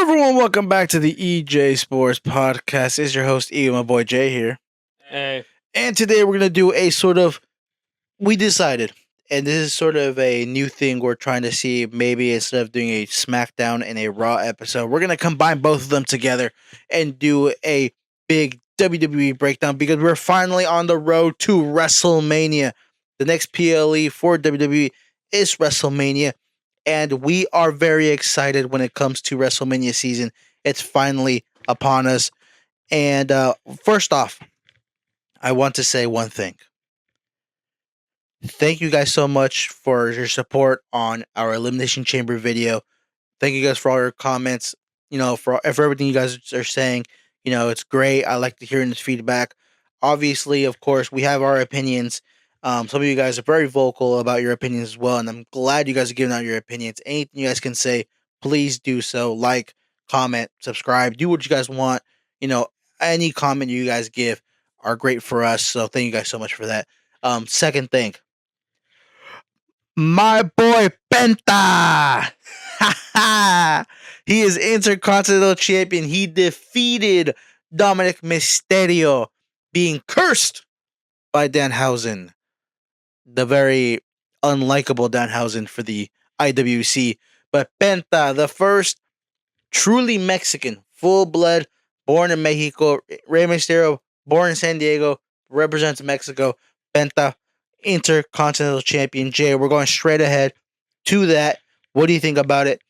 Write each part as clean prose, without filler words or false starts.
Everyone, welcome back to the EJ Sports Podcast. It's your host, E, my boy Jay here. Hey. And today we're going to do we decided, and this is sort of a new thing we're trying to see. Maybe instead of doing a SmackDown and a Raw episode, we're going to combine both of them together and do a big WWE breakdown because we're finally on the road to WrestleMania. The next PLE for WWE is WrestleMania. And we are very excited when it comes to WrestleMania season. It's finally upon us. And first off, I want to say one thing. Thank you guys so much for your support on our Elimination Chamber video. Thank you guys for all your comments. For everything you guys are saying. It's great. I like to hear this feedback. Obviously, of course, we have our opinions. Some of you guys are very vocal about your opinions as well, and I'm glad you guys are giving out your opinions. Anything you guys can say, please do so. Like, comment, subscribe, do what you guys want. Any comment you guys give are great for us. So thank you guys so much for that. Second thing, my boy Penta. He is Intercontinental Champion. He defeated Dominic Mysterio, being cursed by Danhausen, the very unlikable Danhausen for the IWC. But Penta, the first truly Mexican, full-blood, born in Mexico, Rey Mysterio, born in San Diego, represents Mexico. Penta, Intercontinental Champion. Jay, we're going straight ahead to that. What do you think about it?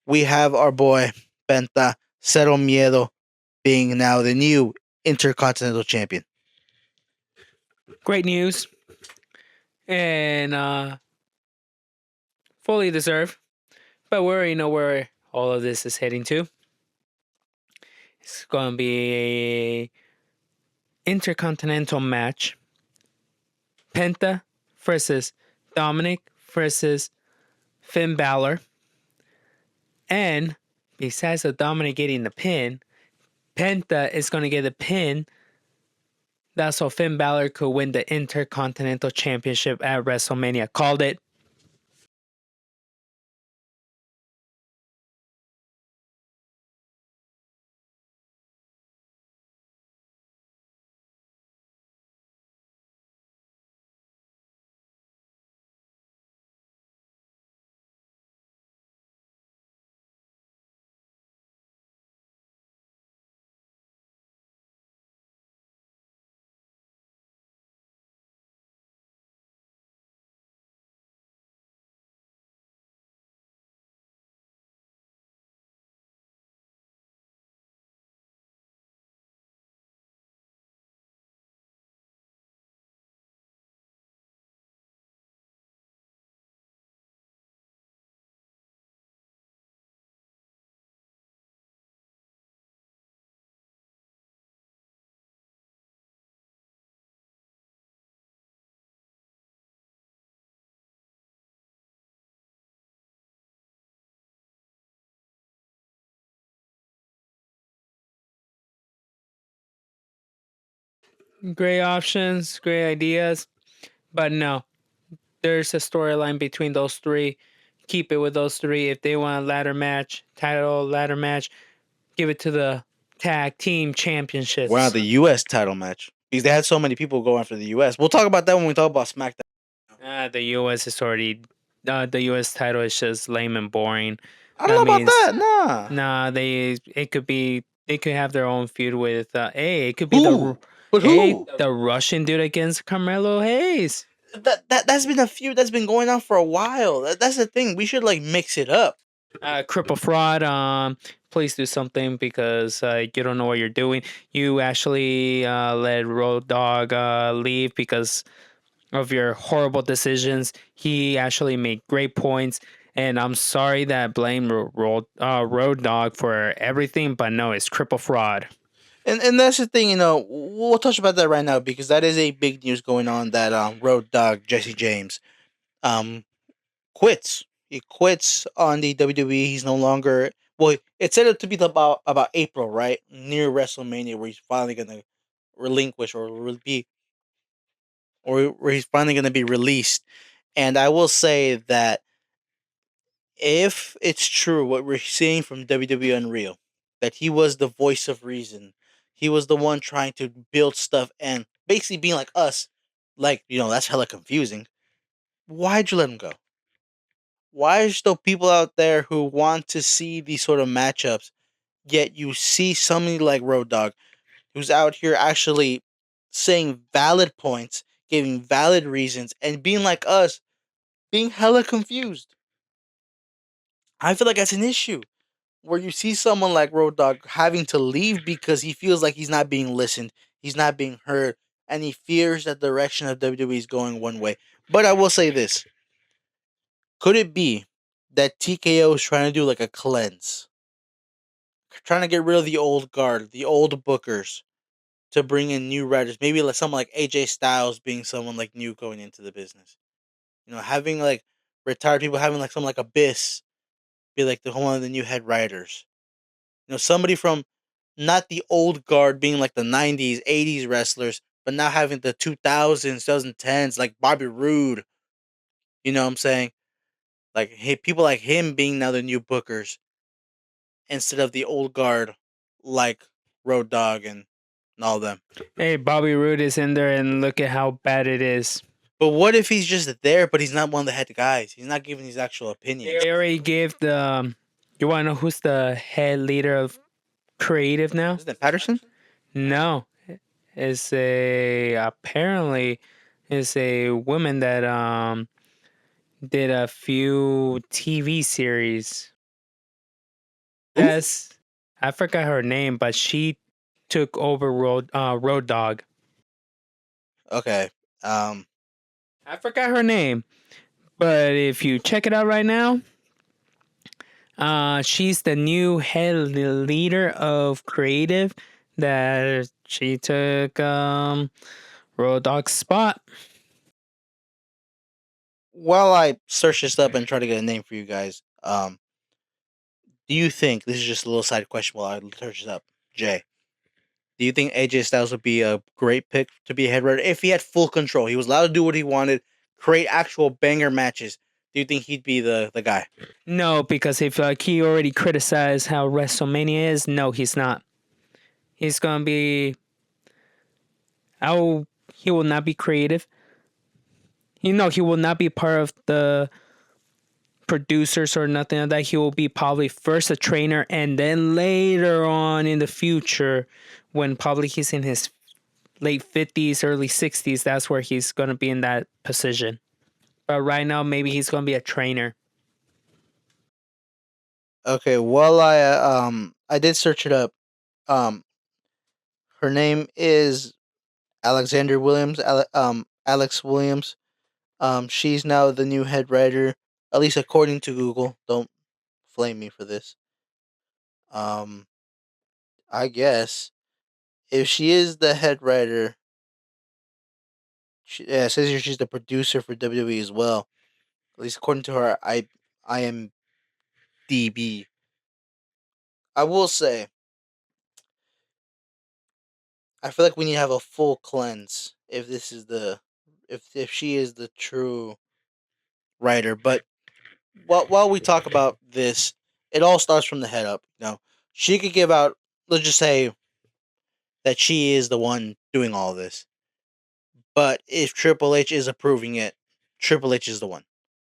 We have our boy Penta, Cero Miedo, being now the new Intercontinental Champion. Great news. And fully deserved. But we already know where all of this is heading to. It's going to be a intercontinental match. Penta versus Dominic versus Finn Balor. And besides the Dominic getting the pin, Penta is going to get the pin. That's so Finn Balor could win the Intercontinental Championship at WrestleMania. Called it. Great options, great ideas. But no, there's a storyline between those three. Keep it with those three. If they want a ladder match, ladder match, give it to the tag team championships. Wow, the U.S. title match. Because they had so many people go after the U.S. We'll talk about that when we talk about SmackDown. The U.S. is already... the U.S. title is just lame and boring. I don't know about that. Nah, they could have their own feud with... it could be Who? But who? the Russian dude against Carmelo Hayes. That's been a feud that's been going on for a while. That's the thing. We should mix it up. Cripple Fraud, please do something because you don't know what you're doing. You actually let Road Dogg leave because of your horrible decisions. He actually made great points, and I'm sorry that I blame Road Dogg for everything, but no, it's Cripple Fraud. And that's the thing, we'll touch about that right now because that is a big news going on that Road Dogg Jesse James quits. He quits on the WWE. He's no longer... Well, it's set up to be about April, right? Near WrestleMania, where he's finally going to relinquish or where he's finally going to be released. And I will say that if it's true what we're seeing from WWE Unreal, that he was the voice of reason. He was the one trying to build stuff and basically being like us. Like, that's hella confusing. Why'd you let him go? Why is there people out there who want to see these sort of matchups, yet you see somebody like Road Dogg who's out here actually saying valid points, giving valid reasons, and being like us, being hella confused? I feel like that's an issue where you see someone like Road Dogg having to leave because he feels like he's not being listened, he's not being heard, and he fears that the direction of WWE is going one way. But I will say this: could it be that TKO is trying to do like a cleanse, trying to get rid of the old guard, the old bookers, to bring in new writers? Maybe like someone like AJ Styles being someone like new going into the business. Having like retired people, having like someone like Abyss be like one of the new head writers. Somebody from not the old guard being like the 90s, 80s wrestlers, but now having the 2000s, 2010s, like Bobby Roode. You know what I'm saying? Like, hey, people like him being now the new bookers instead of the old guard like Road Dogg and all them. Hey, Bobby Roode is in there, and look at how bad it is. But what if he's just there, but he's not one of the head guys? He's not giving his actual opinions. They already gave the. You want to know who's the head leader of creative now? Isn't it Patterson? No, it's apparently is a woman that did a few TV series. Who? Yes, I forgot her name, but she took over Road Dogg. Okay. I forgot her name, but if you check it out right now, she's the new head leader of creative. That she took Road Dogg's spot. While I search this up and try to get a name for you guys, do you think this is just a little side question while I search this up, Jay? Do you think AJ Styles would be a great pick to be a head writer if he had full control? He was allowed to do what he wanted, create actual banger matches. Do you think he'd be the guy? No, because if he already criticized how WrestleMania is, no, he's not. He's gonna be. He will not be creative. He will not be part of the producers or nothing like that. He will be probably first a trainer, and then later on in the future, when probably he's in his late 50s, early 60s, that's where he's gonna be in that position. But right now, maybe he's gonna be a trainer. Okay, well I did search it up. Um her name is Alexander Williams, Alex Williams. She's now the new head writer, at least according to Google. Don't flame me for this. Um I guess if she is the head writer, it says here she's the producer for WWE as well. At least according to her IMDb. I will say, I feel like we need to have a full cleanse if this is the if she is the true writer. But while we talk about this, it all starts from the head up. She could give out. Let's just say that she is the one doing all this. But if Triple H is approving it, Triple H is the one.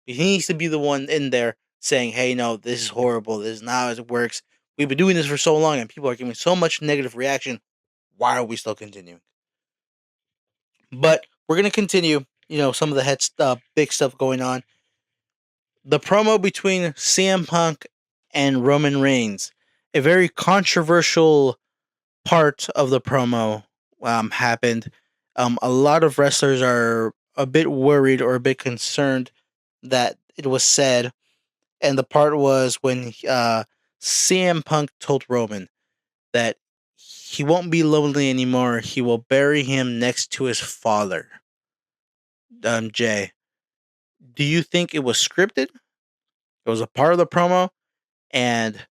He needs to be the one in there saying, "Hey, no, this is horrible. This is not how it works. We've been doing this for so long, and people are giving so much negative reaction. Why are we still continuing?" But we're gonna continue. Some of the big stuff going on. The promo between CM Punk and Roman Reigns, a very controversial part of the promo, happened. A lot of wrestlers are a bit worried or a bit concerned that it was said, and the part was when CM Punk told Roman that he won't be lonely anymore. He will bury him next to his father. Jay, do you think it was scripted? It was a part of the promo, and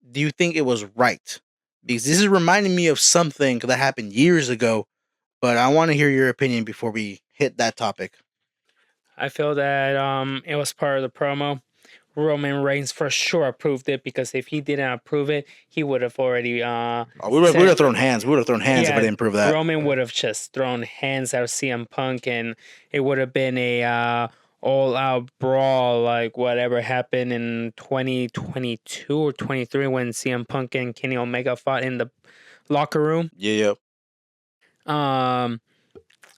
do you think it was right? Because this is reminding me of something that happened years ago, but I want to hear your opinion before we hit that topic. I feel that it was part of the promo. Roman Reigns for sure approved it, because if he didn't approve it, he would have already We would have thrown hands. We would have thrown hands if I yeah, didn't prove that. Roman would have just thrown hands at CM Punk, and it would have been a all out brawl like whatever happened in 2022 or 23 when CM Punk and Kenny Omega fought in the locker room. Yeah.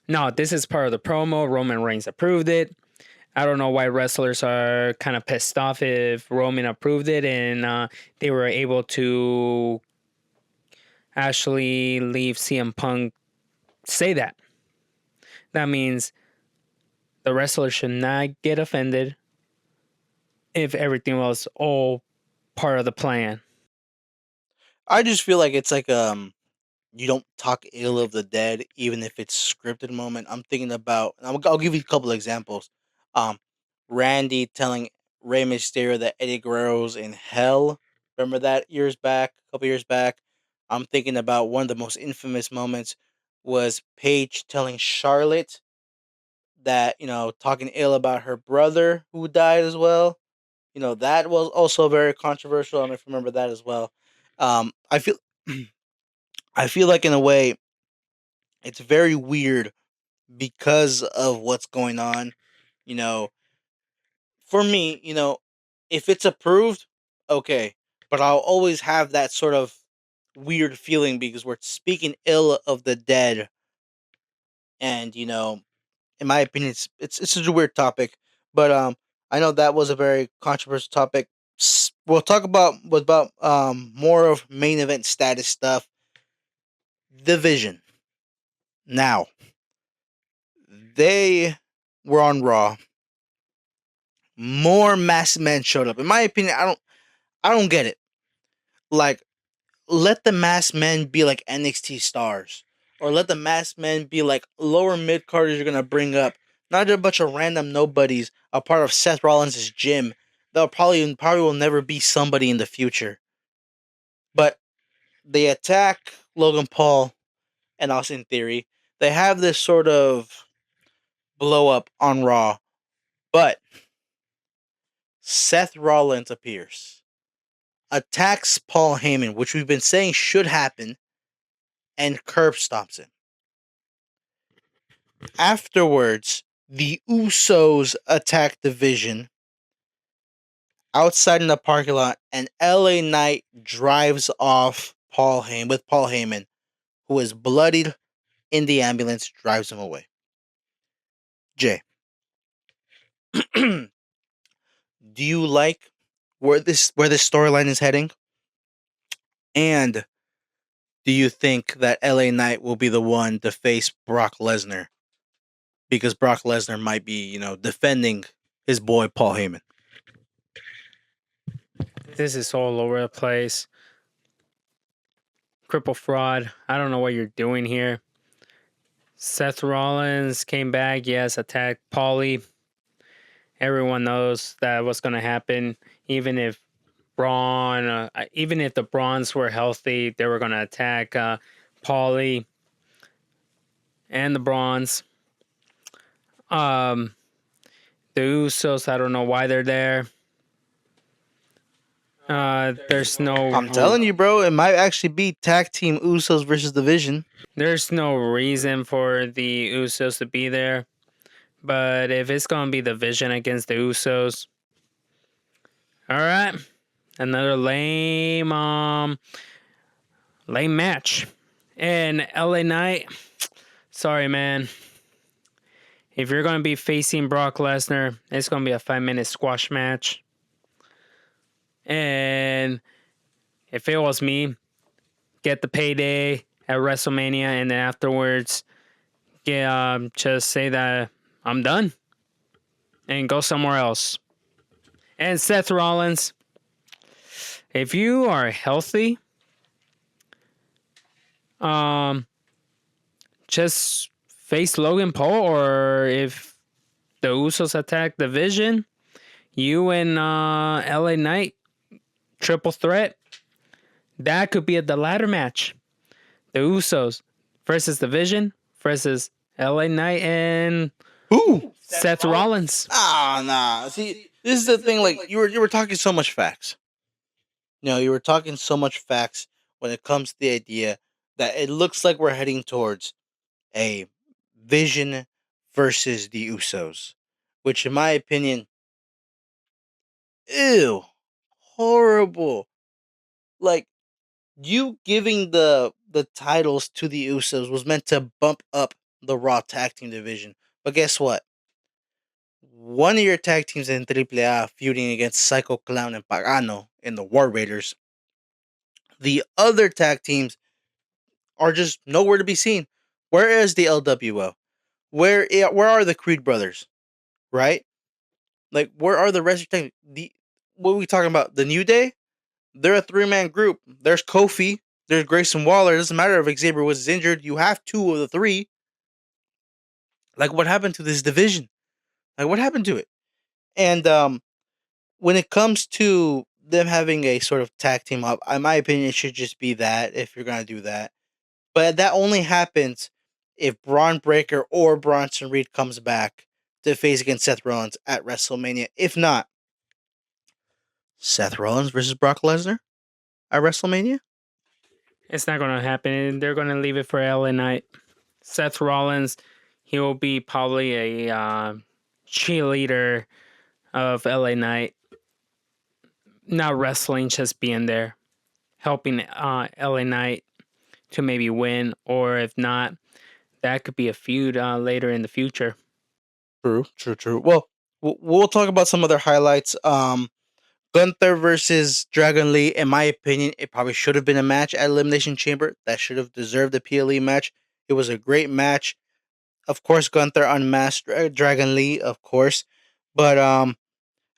No, this is part of the promo. Roman Reigns approved it. I don't know why wrestlers are kind of pissed off if Roman approved it and they were able to actually leave CM Punk say that. That means the wrestler should not get offended if everything was all part of the plan. I just feel like it's like you don't talk ill of the dead, even if it's scripted moment. I'm thinking about. I'll give you a couple examples. Randy telling Rey Mysterio that Eddie Guerrero's in hell. Remember that a couple years back. I'm thinking about one of the most infamous moments was Paige telling Charlotte that talking ill about her brother who died as well. That was also very controversial. I don't know if you remember that as well. I feel I feel like in a way it's very weird because of what's going on. You know, for me, if it's approved, okay, but I'll always have that sort of weird feeling because we're speaking ill of the dead, and in my opinion, it's such a weird topic. But I know that was a very controversial topic. We'll talk about more of main event status stuff. Division. Now, they were on Raw. More masked men showed up. In my opinion, I don't get it. Like, let the masked men be like NXT stars, or let the masked men be like lower mid carders you're gonna bring up, not just a bunch of random nobodies, a part of Seth Rollins' gym. They'll probably will never be somebody in the future. But they attack Logan Paul and Austin Theory. They have this sort of blow up on Raw, but Seth Rollins appears, attacks Paul Heyman, which we've been saying should happen, and curb stomps him. Afterwards, the Usos attack the Vision outside in the parking lot, and LA Knight drives off Paul Heyman, who is bloodied in the ambulance, drives him away. Jay, do you like where this storyline is heading? And do you think that LA Knight will be the one to face Brock Lesnar? Because Brock Lesnar might be, defending his boy Paul Heyman. This is all over the place. Cripple fraud. I don't know what you're doing here. Seth Rollins came back, yes, attacked Paulie. Everyone knows that what's going to happen. Even if the Brawns were healthy, they were going to attack Paulie and the Brawns. The Usos, I don't know why they're there. There's no. I'm telling you, bro, it might actually be tag team Usos versus the Vision. There's no reason for the Usos to be there. But if it's going to be the Vision against the Usos, all right. Another lame match. And LA Knight, sorry, man. If you're going to be facing Brock Lesnar, it's going to be a 5-minute squash match. And if it was me, get the payday at WrestleMania, and then afterwards, just say that I'm done and go somewhere else. And Seth Rollins, if you are healthy, just face Logan Paul, or if the Usos attack the Vision, you and LA Knight, triple threat, that could be the ladder match. The Usos versus the Vision versus LA Knight and Who? Seth Rollins. Nah. See, This is the thing. Like you were talking so much facts. You were talking so much facts when it comes to the idea that it looks like we're heading towards a Vision versus the Usos, which, in my opinion, ew, horrible. Like, you giving the titles to the Usos was meant to bump up the Raw tag team division. But guess what? One of your tag teams in AAA feuding against Psycho Clown and Pagano in the War Raiders. The other tag teams are just nowhere to be seen. Where is the LWO? Where are the Creed brothers? Right? Like, where are the rest of your the what are we talking about? The New Day? They're a 3-man group. There's Kofi. There's Grayson Waller. It doesn't matter if Xavier was injured. You have two of the three. Like, what happened to this division? Like, what happened to it? And when it comes to them having a sort of tag team up, in my opinion, it should just be that if you're gonna do that. But that only happens if Braun Breaker or Bronson Reed comes back to face against Seth Rollins at WrestleMania. If not, Seth Rollins versus Brock Lesnar at WrestleMania. It's not going to happen. They're going to leave it for LA Knight. Seth Rollins, he will be probably a cheerleader of LA Knight. Not wrestling, just being there, helping LA Knight to maybe win, or if not, that could be a feud later in the future. True. Well, we'll talk about some other highlights. Gunther versus Dragon Lee. In my opinion, it probably should have been a match at Elimination Chamber. That should have deserved a PLE match. It was a great match. Of course, Gunther unmasked Dragon Lee, of course. But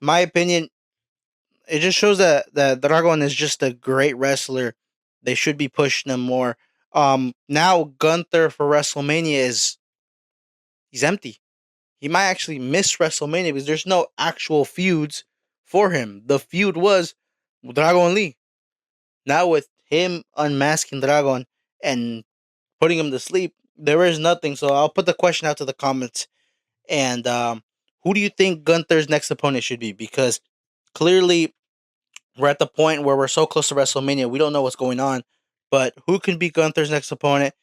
my opinion, it just shows that Dragon is just a great wrestler. They should be pushing him more. Now Gunther for WrestleMania he's empty. He might actually miss WrestleMania because there's no actual feuds for him. The feud was Dragon Lee. Now with him unmasking Dragon and putting him to sleep, there is nothing. So I'll put the question out to the comments. And who do you think Gunther's next opponent should be? Because clearly we're at the point where we're so close to WrestleMania, we don't know what's going on. But who can be Gunther's next opponent?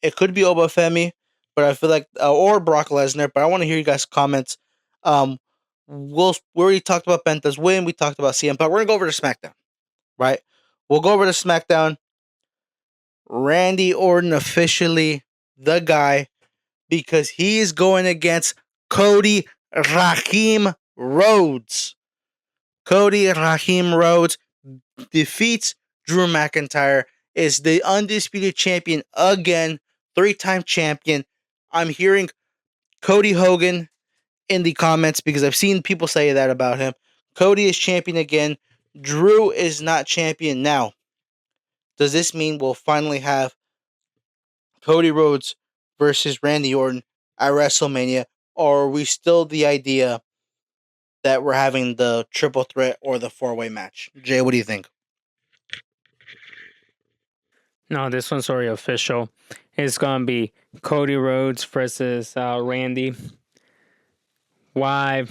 It could be Obafemi, but I feel like or Brock Lesnar. But I want to hear you guys' comments. Um, we already talked about Penta's win. We talked about CM Punk. We're gonna go over to SmackDown, right? We'll go over to SmackDown. Randy Orton officially the guy because he is going against Cody Rahim Rhodes. Cody Rahim Rhodes defeats Drew McIntyre, is the undisputed champion again, 3-time champion. I'm hearing Cody Hogan in the comments because I've seen people say that about him. Cody is champion again. Drew is not champion now. Does this mean we'll finally have Cody Rhodes versus Randy Orton at WrestleMania, or are we still the idea that we're having the triple threat or the 4-way match? Jay, what do you think? No, this one's already official. It's going to be Cody Rhodes versus Randy. Why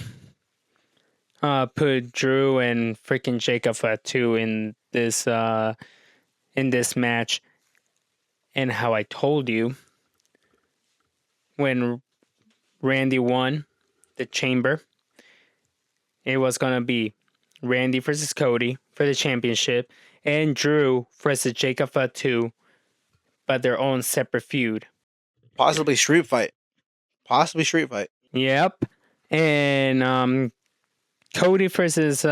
put Drew and freaking Jacob Fatu in this match? And how I told you when Randy won the chamber, it was going to be Randy versus Cody for the championship and Drew versus Jacob Fatu, but their own separate feud. Possibly street fight. Yep. And Cody versus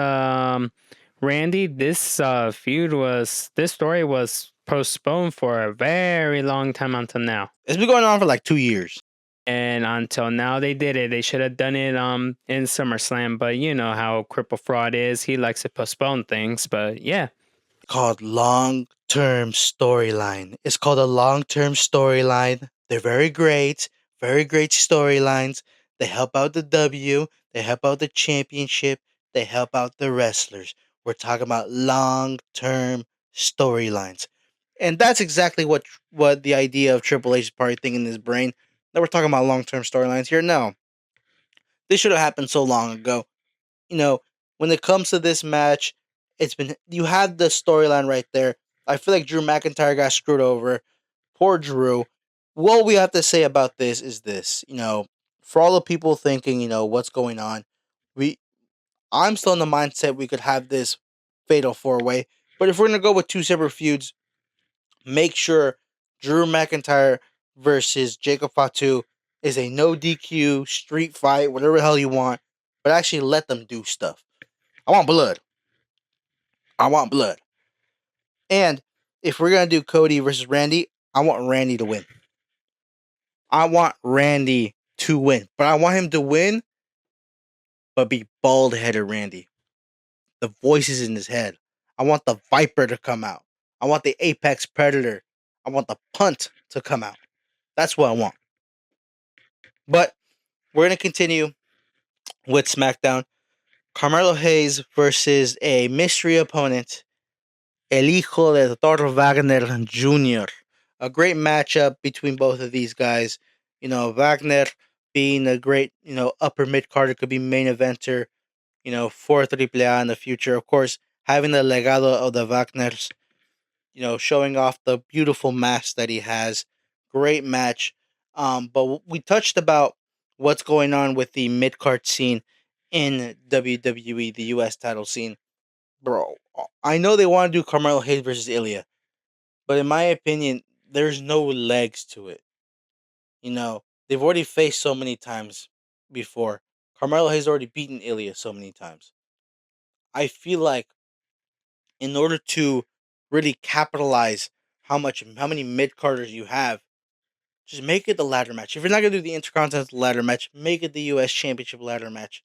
Randy, this story was postponed for a very long time until now. It's been going on for like 2 years. And until now they did it. They should have done it in SummerSlam, but you know how Cripple Fraud is. He likes to postpone things, but yeah. Called long-term storyline. It's called a long-term storyline. They're very great storylines. They help out the W. They help out the championship. They help out the wrestlers. We're talking about long-term storylines, and that's exactly what the idea of Triple H is probably thinking in his brain. That we're talking about long-term storylines here. No, this should have happened so long ago. you know, when it comes to this match, it's been you have the storyline right there. I feel like Drew McIntyre got screwed over. Poor Drew. What we have to say about this is this, for all the people thinking, what's going on, we I'm still in the mindset we could have this fatal four way. But if we're gonna go with two separate feuds, make sure Drew McIntyre versus Jacob Fatu is a no DQ street fight, whatever the hell you want, but actually let them do stuff. I want blood. I want blood. And if we're gonna do Cody versus Randy, I want Randy to win. I want Randy to win, but I want him to win, but be bald headed Randy. The voices in his head. I want the Viper to come out. I want the Apex Predator. I want the Punt to come out. That's what I want. But we're gonna continue with SmackDown. Carmelo Hayes versus a mystery opponent, El Hijo de Dr. Wagner Jr. A great matchup between both of these guys. Wagner being a great, upper mid carder, could be main eventer, for AAA in the future. Of course, having the legado of the Wagners, showing off the beautiful mask that he has. Great match. But we touched about what's going on with the mid card scene in WWE, the US title scene. Bro, I know they want to do Carmelo Hayes versus Ilya, but in my opinion, there's no legs to it. They've already faced so many times before. Carmelo Hayes already beaten Ilya so many times. I feel like in order to really capitalize how many mid carders you have, just make it the ladder match. If you're not gonna do the Intercontinental ladder match, make it the US Championship ladder match.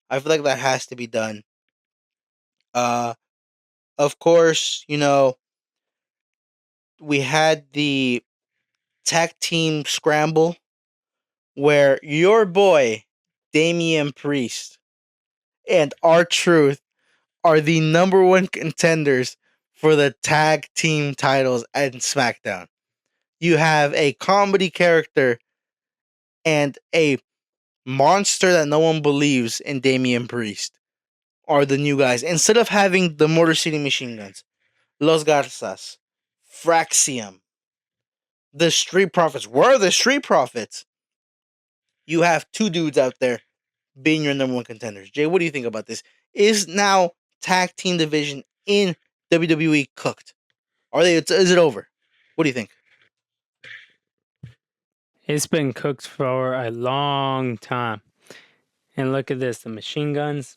I feel like that has to be done. Uh of course, we had the tag team scramble where your boy Damian Priest and R-Truth are the number one contenders for the tag team titles at SmackDown. You have a comedy character and a monster that no one believes in, Damian Priest, are the new guys. Instead of having the Motor City Machine Guns, Los Garzas, Fraxium, the Street Profits. Where are the Street Profits? You have two dudes out there being your number one contenders. Jay, what do you think about this? Is now tag team division in WWE cooked? Is it over? What do you think? It's been cooked for a long time. And look at this, the machine guns.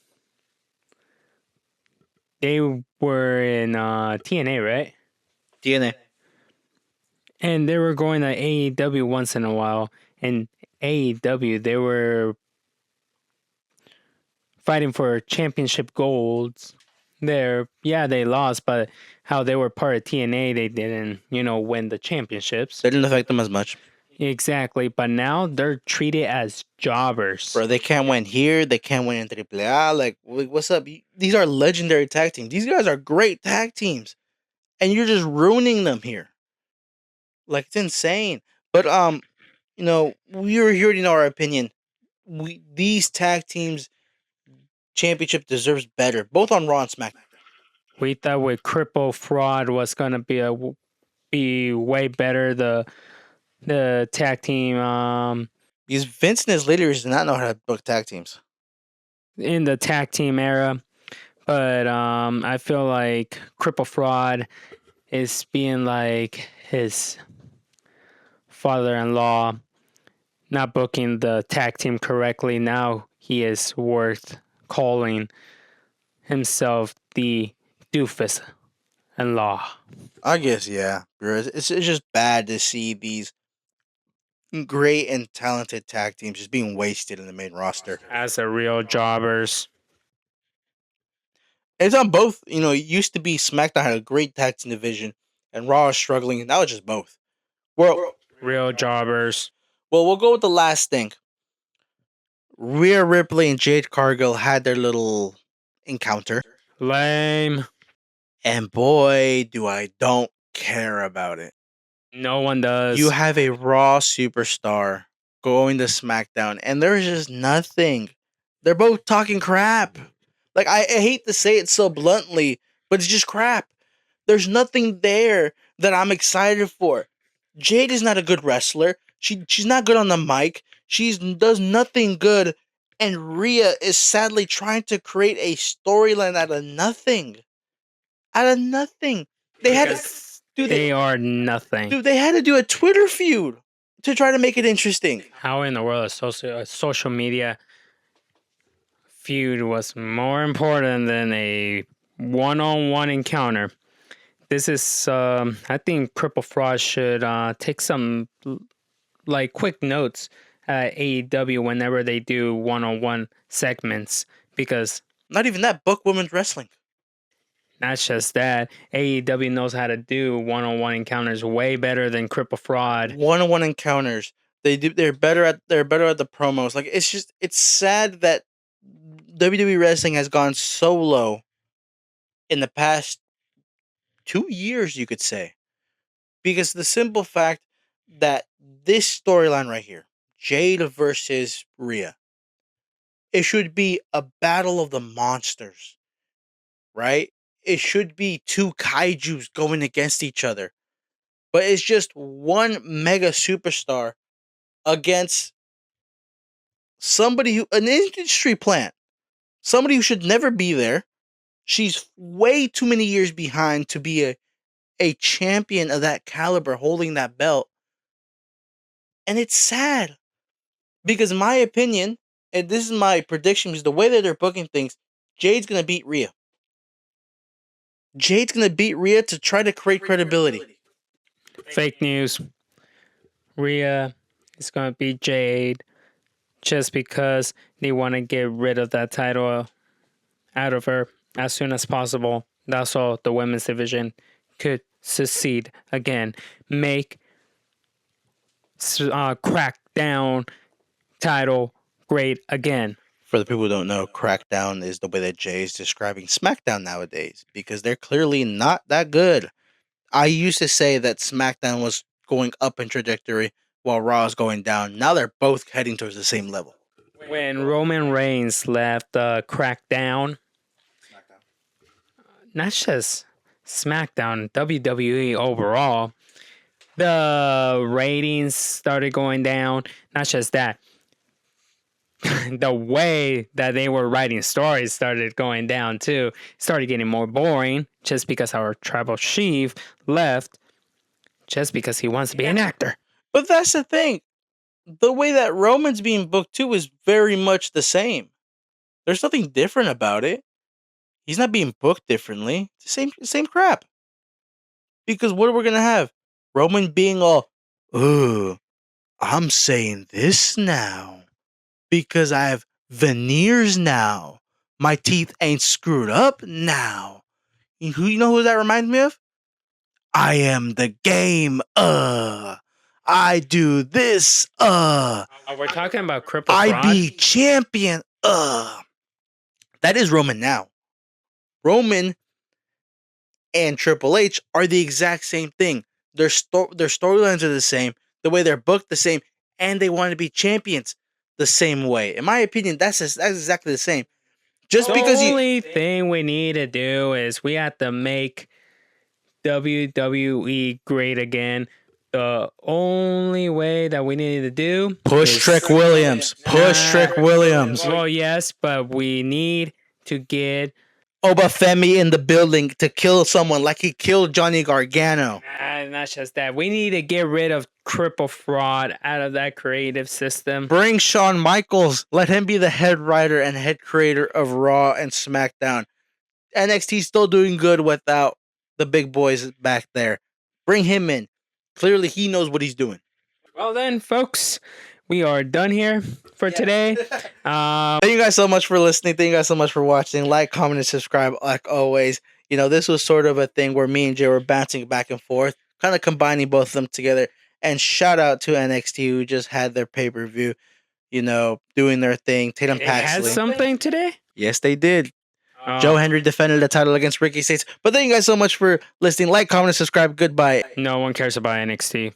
They were in TNA, right? DNA. And they were going to AEW once in a while. And AEW, they were fighting for championship golds. They lost, but how they were part of TNA, they didn't, win the championships. They didn't affect them as much. Exactly, but now they're treated as jobbers. Bro, they can't win here. They can't win in AAA. Like, what's up? These are legendary tag teams. These guys are great tag teams, and you're just ruining them here. Like, it's insane. But we already know our opinion. These tag teams championship deserves better, both on Raw and SmackDown. We thought with Cripple Fraud was gonna be way better. The tag team Because Vince and his leaders do not know how to book tag teams. in the tag team era, but I feel like Cripple Fraud is being like his father-in-law, not booking the tag team correctly. Now he is worth calling himself the doofus-in-law. I guess, yeah. It's just bad to see these great and talented tag teams just being wasted in the main roster. As a real jobbers. It's on both. It used to be SmackDown had a great tag team division, and Raw is struggling. Now it's just both. Real jobbers. Well, we'll go with the last thing. Rhea Ripley and Jade Cargill had their little encounter, Lame. and boy, do I don't care about it. No one does. You have a Raw superstar going to SmackDown, and there's just nothing They're both talking crap. Like I hate to say it so bluntly, but it's just crap. There's nothing there that I'm excited for. Jade is not a good wrestler. She's not good on the mic. She does nothing good, and Rhea is sadly trying to create a storyline out of nothing. Out of nothing. They had Because they are nothing. Dude, they had to do a Twitter feud to try to make it interesting. How in the world a social media feud was more important than a one-on-one encounter? This is, I think Triple Fraud should take some like quick notes at AEW whenever they do one-on-one segments, because Not even that, book women's wrestling. not just that, AEW knows how to do one-on-one encounters way better than Cripple Fraud. One-on-one encounters. They're better at the promos. Like it's sad that WWE wrestling has gone so low in the past 2 years, you could say. Because the simple fact that this storyline right here, Jade versus Rhea, it should be a battle of the monsters, right? It should be two kaijus going against each other. But it's just one mega superstar against an industry plant, somebody who should never be there. She's way too many years behind to be a champion of that caliber holding that belt. And it's sad because, in my opinion, and this is my prediction, because the way that they're booking things, Jade's going to beat Rhea. Jade's going to beat Rhea to try to create credibility. Fake news. Rhea is going to beat Jade just because they want to get rid of that title out of her as soon as possible. That's all the women's division could succeed again. Make Crackdown title great again. For the people who don't know, Crackdown is the way that Jay is describing SmackDown nowadays, because they're clearly not that good. I used to say that SmackDown was going up in trajectory while Raw is going down. Now they're both heading towards the same level. When Roman Reigns left Crackdown, not just SmackDown, WWE overall, the ratings started going down. Not just that, the way that they were writing stories started going down too. Started getting more boring just because our tribal chief left, just because he wants to be an actor. But that's the thing. The way that Roman's being booked too is very much the same. There's nothing different about it. He's not being booked differently. It's the same crap. Because what are we gonna have? Roman being all, "Ooh, I'm saying this now because I have veneers now. My teeth ain't screwed up now." You know who that reminds me of? I am the game. I do this. We're talking about Cripple Fraud. I be champion. That is Roman now. Roman and Triple H are the exact same thing. Their storylines are the same. The way they're booked the same, and they want to be champions the same way. In my opinion, that's exactly the same. Just because the only thing we need to do is we have to make WWE great again. The only way that we need to do push Trick Williams. Push Trick Williams. Well, yes, but we need to get Obafemi in the building to kill someone like he killed Johnny Gargano. Not just that. We need to get rid of Cripple Fraud out of that creative system. Bring Shawn Michaels. Let him be the head writer and head creator of Raw and SmackDown. NXT's still doing good without the big boys back there. Bring him in. Clearly, he knows what he's doing. Well then, folks, we are done here for today. Thank you guys so much for listening. Thank you guys so much for watching. Like, comment, and subscribe like always. You know, this was sort of a thing where me and Jay were bouncing back and forth, kind of combining both of them together. And shout out to NXT who just had their pay-per-view, you know, doing their thing. Tatum Paxley. Had something today? Yes, they did. Joe Henry defended the title against Ricky States. But thank you guys so much for listening. Like, comment, and subscribe. Goodbye. No one cares about NXT.